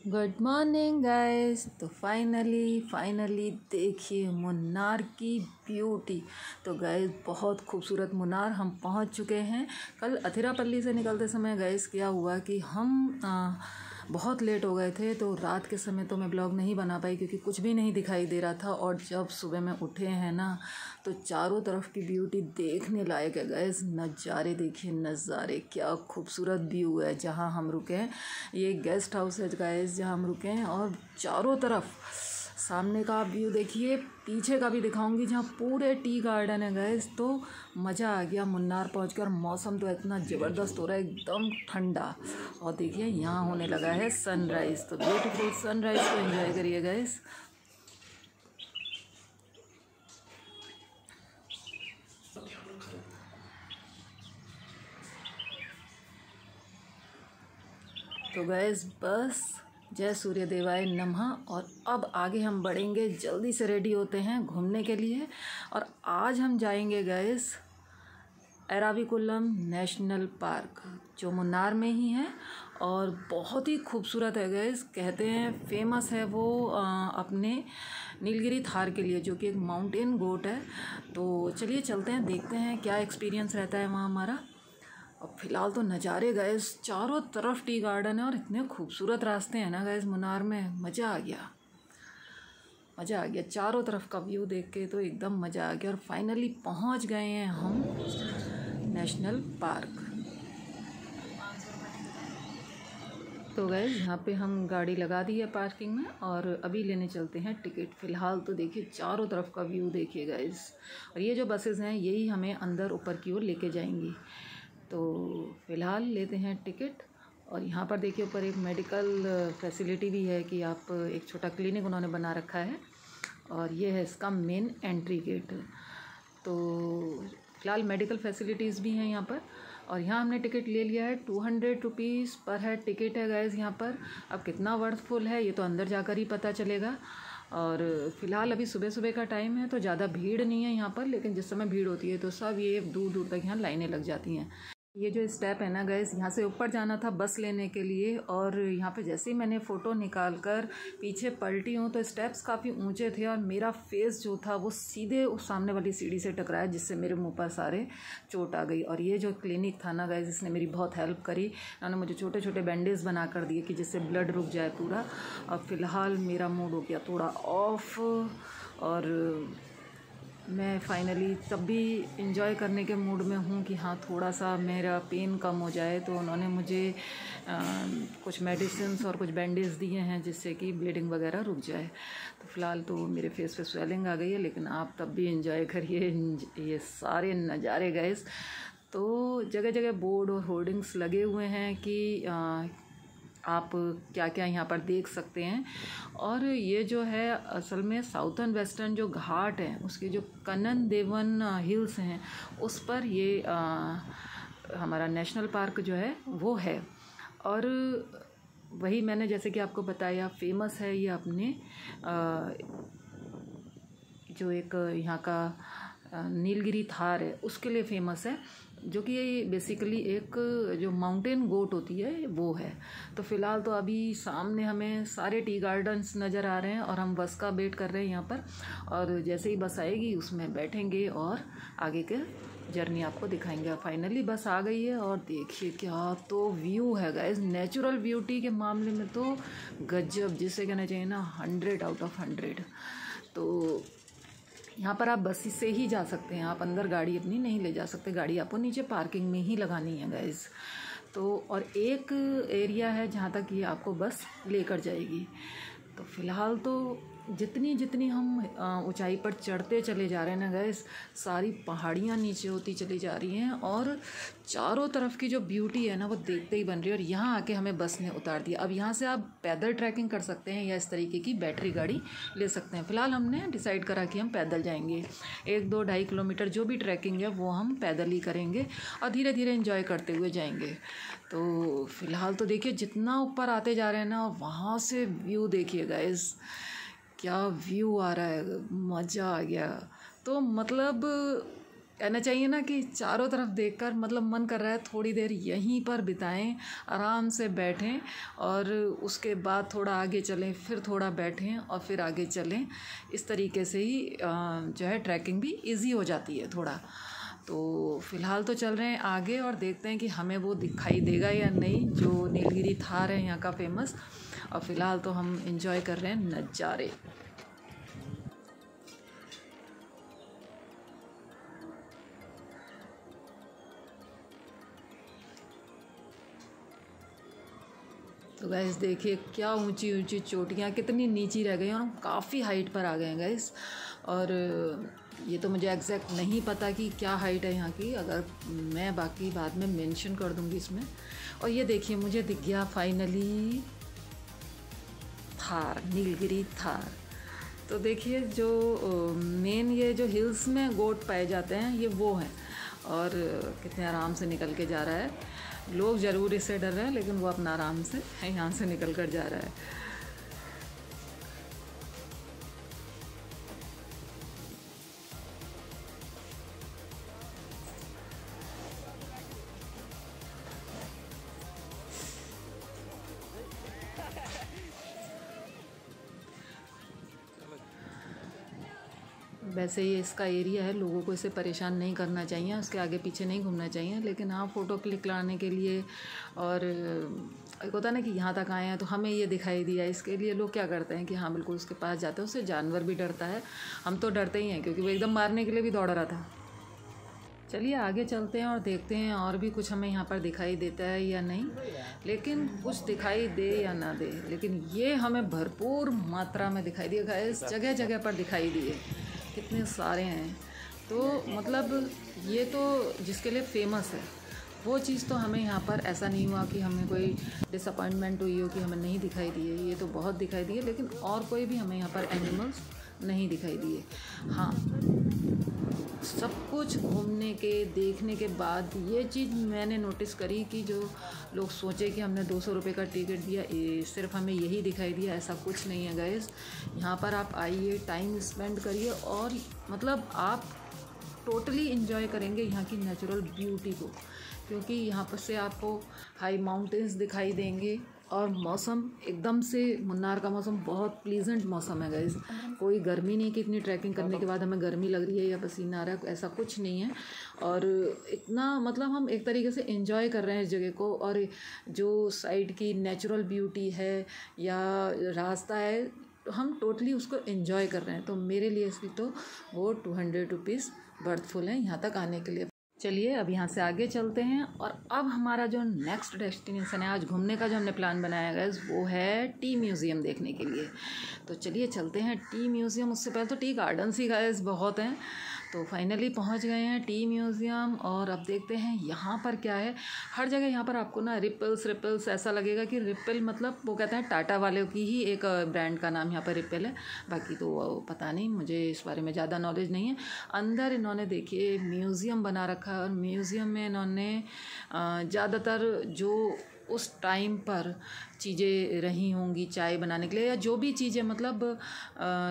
Good morning guys. तो finally देखिए मुन्नार की ब्यूटी। तो गाइस बहुत खूबसूरत मुन्नार हम पहुंच चुके हैं। कल अथिरापल्ली से निकलते समय गाइस क्या हुआ कि हम बहुत लेट हो गए थे, तो रात के समय तो मैं ब्लॉग नहीं बना पाई क्योंकि कुछ भी नहीं दिखाई दे रहा था। और जब सुबह में उठे हैं ना, तो चारों तरफ की ब्यूटी देखने लायक है गाइस। नज़ारे देखिए, नज़ारे क्या खूबसूरत व्यू है जहाँ हम रुके हैं। ये गेस्ट हाउस है गाइस जहाँ हम रुके हैं, और चारों तरफ सामने का व्यू देखिए, पीछे का भी दिखाऊंगी जहाँ पूरे टी गार्डन है गाइस। तो मज़ा आ गया मुन्नार पहुंचकर। मौसम तो इतना ज़बरदस्त हो रहा है, एकदम ठंडा। और देखिए यहाँ होने लगा है सनराइज़, तो ब्यूटीफुल सनराइज़ को एंजॉय करिए गाइस। तो गैस बस जय सूर्य देवाय नमः। और अब आगे हम बढ़ेंगे, जल्दी से रेडी होते हैं घूमने के लिए। और आज हम जाएंगे गैस एराविकुलम नेशनल पार्क, जो मुन्नार में ही है और बहुत ही खूबसूरत है गैस। कहते हैं फेमस है वो अपने नीलगिरी थार के लिए, जो कि एक माउंटेन गोट है। तो चलिए चलते हैं, देखते हैं क्या एक्सपीरियंस रहता है वहाँ हमारा। अब फ़िलहाल तो नज़ारे गैस, चारों तरफ टी गार्डन है और इतने खूबसूरत रास्ते हैं ना गैस मुन्नार में। मज़ा आ गया, मज़ा आ गया। चारों तरफ का व्यू देख के तो एकदम मज़ा आ गया। और फाइनली पहुंच गए हैं हम नेशनल पार्क। तो गैस यहाँ पे हम गाड़ी लगा दी है पार्किंग में, और अभी लेने चलते हैं टिकट। फ़िलहाल तो देखिए चारों तरफ का व्यू देखिए गैस। और ये जो बसेज़ हैं यही हमें अंदर ऊपर की ओर लेके जाएंगी। तो फ़िलहाल लेते हैं टिकट। और यहाँ पर देखिए ऊपर एक मेडिकल फैसिलिटी भी है कि आप, एक छोटा क्लिनिक उन्होंने बना रखा है। और ये है इसका मेन एंट्री गेट। तो फ़िलहाल मेडिकल फैसिलिटीज़ भी हैं यहाँ पर। और यहाँ हमने टिकट ले लिया है, 200 रुपीज़ पर हेड टिकट है गैस यहाँ पर। अब कितना वर्थफुल है ये तो अंदर जाकर ही पता चलेगा। और फ़िलहाल अभी सुबह सुबह का टाइम है तो ज़्यादा भीड़ नहीं है यहाँ पर, लेकिन जिस समय भीड़ होती है तो सब ये दूर दूर तक यहाँ लाइनें लग जाती हैं। ये जो स्टेप है ना गैस, यहाँ से ऊपर जाना था बस लेने के लिए, और यहाँ पे जैसे ही मैंने फ़ोटो निकाल कर पीछे पलटी हूँ तो स्टेप्स काफ़ी ऊंचे थे और मेरा फेस जो था वो सीधे उस सामने वाली सीढ़ी से टकराया, जिससे मेरे मुंह पर सारे चोट आ गई। और ये जो क्लिनिक था ना गैस, इसने मेरी बहुत हेल्प करी। उन्होंने मुझे छोटे छोटे बैंडेज बना कर दिए कि जिससे ब्लड रुक जाए पूरा। और फ़िलहाल मेरा मूड हो गया थोड़ा ऑफ, और मैं फाइनली तब भी इंजॉय करने के मूड में हूँ कि हाँ थोड़ा सा मेरा पेन कम हो जाए। तो उन्होंने मुझे कुछ मेडिसिन्स और कुछ बैंडेज दिए हैं जिससे कि ब्लीडिंग वगैरह रुक जाए। तो फ़िलहाल तो मेरे फेस पे स्वेलिंग आ गई है, लेकिन आप तब भी इंजॉय करिए ये सारे नज़ारे गैस। तो जगह जगह बोर्ड और होर्डिंग्स लगे हुए हैं कि आप क्या क्या यहाँ पर देख सकते हैं। और ये जो है असल में साउथर्न वेस्टर्न जो घाट है उसके जो कनन देवन हिल्स हैं उस पर ये हमारा नेशनल पार्क जो है वो है। और वही मैंने जैसे कि आपको बताया, फेमस है ये अपने जो एक यहाँ का नीलगिरी थार है उसके लिए फेमस है, जो कि बेसिकली एक जो माउंटेन गोट होती है वो है। तो फ़िलहाल तो अभी सामने हमें सारे टी गार्डन्स नज़र आ रहे हैं और हम बस का वेट कर रहे हैं यहाँ पर। और जैसे ही बस आएगी उसमें बैठेंगे और आगे के जर्नी आपको दिखाएंगे। फाइनली बस आ गई है और देखिए क्या तो व्यू है गाइस। नेचुरल ब्यूटी के मामले में तो गजब, जिसे कहना चाहिए ना 100 आउट ऑफ 100। तो यहाँ पर आप बस से ही जा सकते हैं, आप अंदर गाड़ी अपनी नहीं ले जा सकते, गाड़ी आपको नीचे पार्किंग में ही लगानी है गाइस। तो और एक एरिया है जहाँ तक ये आपको बस लेकर जाएगी। तो फ़िलहाल तो जितनी जितनी हम ऊंचाई पर चढ़ते चले जा रहे हैं ना गैस, सारी पहाड़ियाँ नीचे होती चली जा रही हैं और चारों तरफ की जो ब्यूटी है ना वो देखते ही बन रही है। और यहाँ आके हमें बस ने उतार दिया। अब यहाँ से आप पैदल ट्रैकिंग कर सकते हैं या इस तरीके की बैटरी गाड़ी ले सकते हैं। फ़िलहाल हमने डिसाइड करा कि हम पैदल जाएंगे। 1-2-2.5 किलोमीटर जो भी ट्रैकिंग है वो हम पैदल ही करेंगे और धीरे धीरे इंजॉय करते हुए जाएंगे। तो फ़िलहाल तो देखिए जितना ऊपर आते जा रहे हैं ना, वहाँ से व्यू देखिए गाइस, क्या व्यू आ रहा है, मज़ा आ गया। तो मतलब कहना चाहिए ना कि चारों तरफ देखकर मतलब मन कर रहा है थोड़ी देर यहीं पर बिताएं, आराम से बैठें और उसके बाद थोड़ा आगे चलें, फिर थोड़ा बैठें और फिर आगे चलें। इस तरीके से ही जो है ट्रैकिंग भी इजी हो जाती है थोड़ा। तो फ़िलहाल तो चल रहे हैं आगे और देखते हैं कि हमें वो दिखाई देगा या नहीं, जो नीलगिरी थार है यहाँ का फेमस। और फ़िलहाल तो हम एंजॉय कर रहे हैं नज़ारे। तो गाइस देखिए क्या ऊंची ऊंची चोटियाँ कितनी नीची रह गई हैं और हम काफ़ी हाइट पर आ गए हैं गाइस। और ये तो मुझे एग्जैक्ट नहीं पता कि क्या हाइट है यहाँ की, अगर मैं बाकी बाद में मेंशन कर दूँगी इसमें। और ये देखिए मुझे दिख गया फाइनली थार, नीलगिरी थार। तो देखिए जो मेन ये जो हिल्स में गोट पाए जाते हैं ये वो हैं, और कितने आराम से निकल के जा रहा है। लोग ज़रूर इससे डर रहे हैं लेकिन वो अपना आराम से यहाँ से निकल कर जा रहा है। वैसे ये इसका एरिया है, लोगों को इसे परेशान नहीं करना चाहिए, उसके आगे पीछे नहीं घूमना चाहिए। लेकिन हाँ फ़ोटो क्लिक लाने के लिए, और एक होता है ना कि यहाँ तक आए हैं तो हमें ये दिखाई दिया, इसके लिए लोग क्या करते हैं कि हाँ बिल्कुल उसके पास जाते हैं। उससे जानवर भी डरता है, हम तो डरते ही हैं क्योंकि वो एकदम मारने के लिए भी दौड़ रहा था। चलिए आगे चलते हैं और देखते हैं और भी कुछ हमें यहाँ पर दिखाई देता है या नहीं। लेकिन कुछ दिखाई दे या ना दे, लेकिन ये हमें भरपूर मात्रा में दिखाई दिए गाइस, जगह जगह पर दिखाई दिए, कितने सारे हैं। तो मतलब ये तो जिसके लिए फेमस है वो चीज़ तो हमें यहाँ पर ऐसा नहीं हुआ कि हमें कोई डिसअपॉइंटमेंट हुई हो कि हमें नहीं दिखाई दिए, ये तो बहुत दिखाई दिए। लेकिन और कोई भी हमें यहाँ पर एनिमल्स नहीं दिखाई दिए। हाँ सब कुछ घूमने के देखने के बाद ये चीज़ मैंने नोटिस करी कि जो लोग सोचे कि हमने 200 रुपये का टिकट दिया, सिर्फ हमें यही दिखाई दिया, ऐसा कुछ नहीं है गाइस। यहाँ पर आप आइए, टाइम स्पेंड करिए और मतलब आप टोटली इन्जॉय करेंगे यहाँ की नेचुरल ब्यूटी को, क्योंकि यहाँ पर से आपको हाई माउंटेन्स दिखाई देंगे और मौसम एकदम से, मुन्नार का मौसम बहुत प्लीजेंट मौसम है गाइस। कोई गर्मी नहीं कि इतनी ट्रैकिंग करने के बाद हमें गर्मी लग रही है या पसीना आ रहा है, ऐसा कुछ नहीं है। और इतना मतलब हम एक तरीके से एंजॉय कर रहे हैं इस जगह को, और जो साइड की नेचुरल ब्यूटी है या रास्ता है तो हम टोटली उसको एंजॉय कर रहे हैं। तो मेरे लिए इसकी तो वो 200 रुपीज़ बर्थफुल है यहाँ तक आने के लिए। चलिए अब यहाँ से आगे चलते हैं, और अब हमारा जो नेक्स्ट डेस्टिनेशन है, आज घूमने का जो हमने प्लान बनाया है वो है टी म्यूज़ियम देखने के लिए। तो चलिए चलते हैं टी म्यूज़ियम। उससे पहले तो टी गार्डन्स ही गाइस बहुत हैं। तो फाइनली पहुँच गए हैं टी म्यूज़ियम, और अब देखते हैं यहाँ पर क्या है। हर जगह यहाँ पर आपको ना रिपल्स ऐसा लगेगा कि रिपल मतलब वो कहते हैं टाटा वाले की ही एक ब्रांड का नाम यहाँ पर रिपल है, बाकी तो पता नहीं, मुझे इस बारे में ज़्यादा नॉलेज नहीं है। अंदर इन्होंने देखिए म्यूज़ियम बना रखा है, और म्यूज़ियम में इन्होंने ज़्यादातर जो उस टाइम पर चीज़ें रही होंगी चाय बनाने के लिए, या जो भी चीज़ें मतलब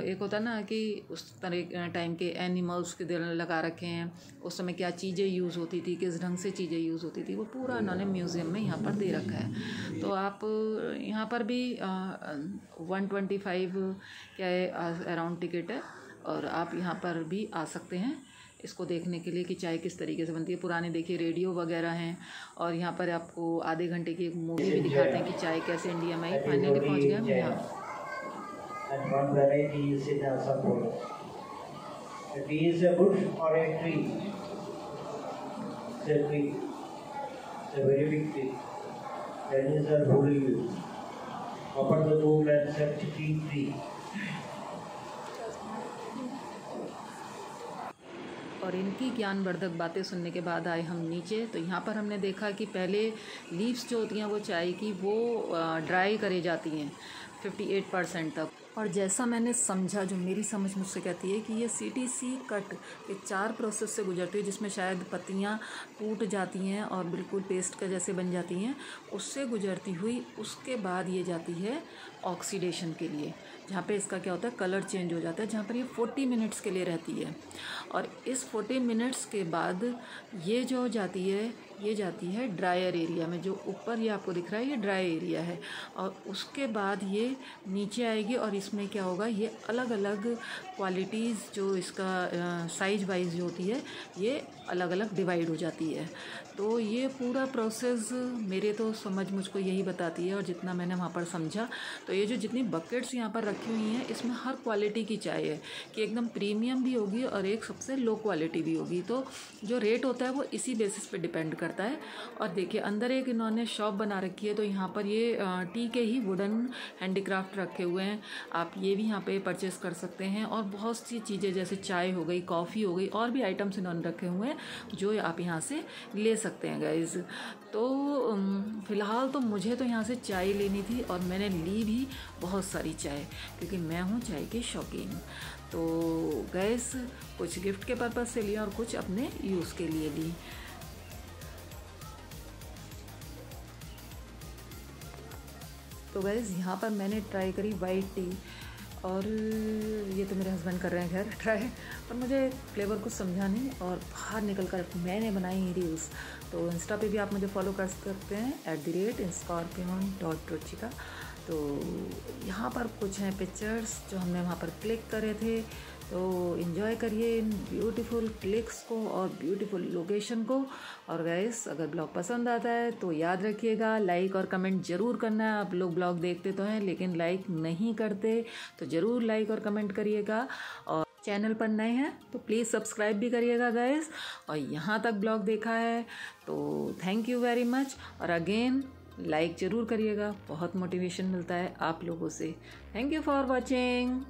एक होता है ना कि उस तरह टाइम के एनिमल्स के दिल लगा रखे हैं, उस समय क्या चीज़ें यूज़ होती थी, किस ढंग से चीज़ें यूज़ होती थी, वो पूरा इन्होंने म्यूज़ियम में यहाँ पर दे रखा है। तो आप यहाँ पर भी 125 क्या है अराउंड टिकट है, और आप यहाँ पर भी आ सकते हैं इसको देखने के लिए कि चाय किस तरीके से बनती है। पुराने देखिए रेडियो वगैरह हैं, और यहाँ पर आपको आधे घंटे की एक मूवी भी दिखाते हैं कि चाय कैसे इंडिया में आई। फाइनली पहुँच गए हम यहाँ। और इनकी ज्ञानवर्धक बातें सुनने के बाद आए हम नीचे। तो यहाँ पर हमने देखा कि पहले लीव्स जो होती हैं वो चाय की वो ड्राई करी जाती हैं 58% तक। और जैसा मैंने समझा, जो मेरी समझ मुझसे कहती है कि ये CTC कट के 4 प्रोसेस से गुजरती है, जिसमें शायद पत्तियाँ टूट जाती हैं और बिल्कुल पेस्ट का जैसे बन जाती हैं, उससे गुजरती हुई उसके बाद ये जाती है ऑक्सीडेशन के लिए, जहाँ पे इसका क्या होता है कलर चेंज हो जाता है, जहाँ पर ये 40 मिनट्स के लिए रहती है। और इस 40 मिनट्स के बाद ये जो जाती है, ये जाती है ड्रायर एरिया में। जो ऊपर ये आपको दिख रहा है ये ड्राई एरिया है, और उसके बाद ये नीचे आएगी और इसमें क्या होगा, ये अलग अलग क्वालिटीज़ जो इसका साइज वाइज जो होती है ये अलग अलग डिवाइड हो जाती है। तो ये पूरा प्रोसेस मेरे तो समझ मुझको यही बताती है, और जितना मैंने वहाँ पर समझा तो ये जो जितनी बकेट्स यहाँ पर रखी हुई हैं इसमें हर क्वालिटी की चाय है, कि एकदम प्रीमियम भी होगी और एक सबसे लो क्वालिटी भी होगी। तो जो रेट होता है वो इसी बेसिस पे डिपेंड करता है। और देखिए अंदर एक इन्होंने शॉप बना रखी है, तो यहाँ पर ये टी के ही वुडन हैंडीक्राफ्ट रखे हुए हैं, आप ये भी यहाँ पे परचेस कर सकते हैं। और बहुत सी चीज़ें जैसे चाय हो गई, कॉफ़ी हो गई, और भी आइटम्स इन्होंने रखे हुए हैं जो आप यहाँ से ले सकते हैं गाइज़। तो फ़िलहाल तो मुझे तो यहाँ से चाय लेनी थी, और मैंने ली भी बहुत सारी चाय, क्योंकि मैं हूँ चाय की शौकीन। तो गैस कुछ गिफ्ट के पर्पज़ से लिया और कुछ अपने यूज़ के लिए ली। तो गैस यहाँ पर मैंने ट्राई करी वाइट टी, और ये तो मेरे हस्बैंड कर रहे हैं खैर ट्राई, पर मुझे फ्लेवर कुछ समझा नहीं, और बाहर निकल कर मैंने बनाई रील्स। तो इंस्टा पे भी आप मुझे फॉलो कर सकते हैं @scorpion.ruchika। तो यहाँ पर कुछ हैं पिक्चर्स जो हमने वहाँ पर क्लिक करे थे। तो इन्जॉय करिए इन ब्यूटीफुल क्लिक्स को और ब्यूटीफुल लोकेशन को। और गाइस अगर ब्लॉग पसंद आता है तो याद रखिएगा लाइक और कमेंट ज़रूर करना है। आप लोग ब्लॉग देखते तो हैं लेकिन लाइक नहीं करते, तो ज़रूर लाइक और कमेंट करिएगा। और चैनल पर नए हैं तो प्लीज़ सब्सक्राइब भी करिएगा गाइस। और यहाँ तक ब्लॉग देखा है तो थैंक यू वेरी मच। और अगेन लाइक ज़रूर करिएगा, बहुत मोटिवेशन मिलता है आप लोगों से। Thank you for watching.